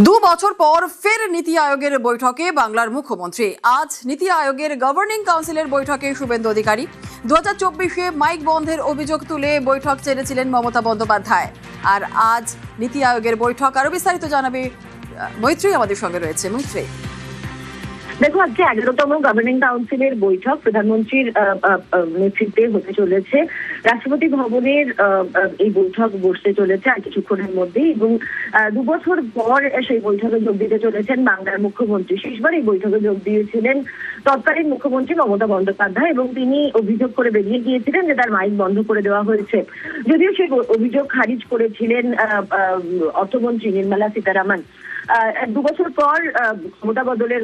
দু বছর পর ফের নীতি আয়োগের বৈঠকে বাংলার মুখ্যমন্ত্রী। আজ নীতি আয়োগের গভর্নিং কাউন্সিলের বৈঠকে শুভেন্দু অধিকারী 2024-এ মাইক বন্ধের অভিযোগ তুলে বৈঠক চেয়েছিলেন মমতা বন্দ্যোপাধ্যায়। আর আজ নীতি আয়োগের বৈঠক আরো বিস্তারিত জানাবে মৈত্রী আমাদের সঙ্গে রয়েছে। মৈত্রী, দেখো, আজকে 11তম গভর্নিং কাউন্সিলের বৈঠক প্রধানমন্ত্রীর নেতৃত্বে হতে চলেছে। রাষ্ট্রপতি ভবনের এই বৈঠক বসতে চলেছে আর কিছুক্ষণের মধ্যেই, এবং 2 বছর পর সেই বৈঠকে যোগ দিতে চলেছেন বাংলার মুখ্যমন্ত্রী। শেষবার এই বৈঠকে যোগ দিয়েছিলেন তৎকালীন মুখ্যমন্ত্রী মমতা বন্দ্যোপাধ্যায়, এবং তিনি অভিযোগ করে বেরিয়ে গিয়েছিলেন যে তার মাইক বন্ধ করে দেওয়া হয়েছে। যদিও সেই অভিযোগ খারিজ করেছিলেন অর্থমন্ত্রী নির্মলা সীতারামন। 2 বছর পর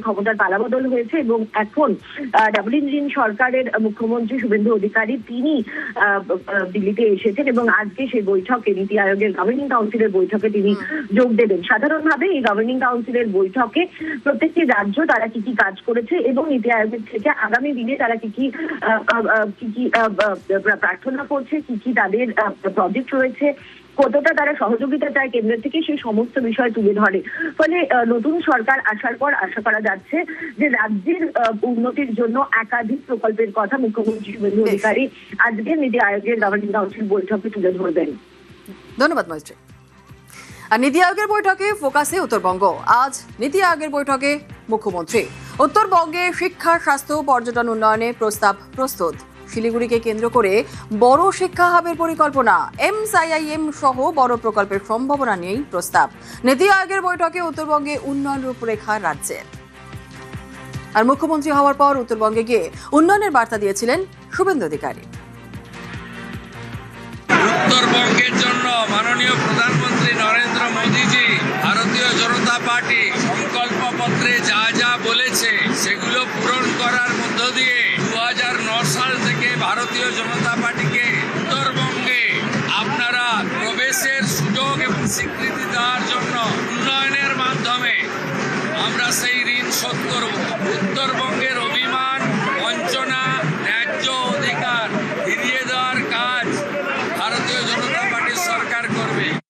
ক্ষমতার পালাবদল হয়েছে, এবং এখন ডাবল ইঞ্জিন সরকারের মুখ্যমন্ত্রী শুভেন্দু অধিকারী তিনি দিল্লিতে এসেছেন, এবং আজকে সেই বৈঠকে নীতি আয়োগের গভর্নিং কাউন্সিলের বৈঠকে তিনি যোগ দেবেন। সাধারণভাবে এই গভর্নিং কাউন্সিলের বৈঠকে প্রত্যেকটি রাজ্য তারা কি কি কাজ করেছে এবং নীতি আয়োগের থেকে আগামী দিনে তারা কি কি প্রার্থনা করছে, কি কি তাদের প্রজেক্ট রয়েছে, কতটা তারা সহযোগিতা চায় কেন্দ্র থেকে, সেই সমস্ত বিষয় তুলে ধরে। ফলে নতুন সরকার আসার পর আশা করা যাচ্ছে যে রাজ্যের উন্নতির জন্য একাধিক প্রকল্পের কথা মুখ্যমন্ত্রী শুভেন্দু অধিকারী আজকে নীতি আয়োগের গভর্নিং কাউন্সিল বৈঠকে তুলে ধরবেন। ধন্যবাদ মৈত্রী। আর নীতি আয়োগের বৈঠকে ফোকাসে উত্তরবঙ্গ। আজ নীতি আয়োগের বৈঠকে মুখ্যমন্ত্রী। উত্তরবঙ্গে শিক্ষা, স্বাস্থ্য, পর্যটন উন্নয়নে প্রস্তাব প্রস্তুত। শিলিগুড়িকে কেন্দ্র করে বড় শিক্ষা হাবের পরিকল্পনা, এমসআইআইএম সহ বড় প্রকল্পের সম্ভাবনা নিয়েই প্রস্তাব। নীতি আয়োগের বৈঠকে উত্তরবঙ্গে উন্নয়ন রূপরেখা রাজ্যের। আর মুখ্যমন্ত্রী হওয়ার পর উত্তরবঙ্গে গিয়ে উন্নয়নের বার্তা দিয়েছিলেন শুভেন্দু অধিকারী। উত্তরবঙ্গের জন্য মাননীয় প্রধানমন্ত্রী নরেন্দ্র মোদীজি ভারতীয় জনতা পার্টি সংকল্পপত্রে যা যা বলেছে সেগুলো পূরণ করার মধ্য দিয়ে 2009 সাল থেকে ভারতীয় জনতা পার্টিকে উত্তরবঙ্গে আপনারা প্রবেশের সুযোগ এবং স্বীকৃতি দেওয়ার জন্য উন্নয়নের মাধ্যমে আমরা সেই ঋণ শোধ করব। উত্তরবঙ্গের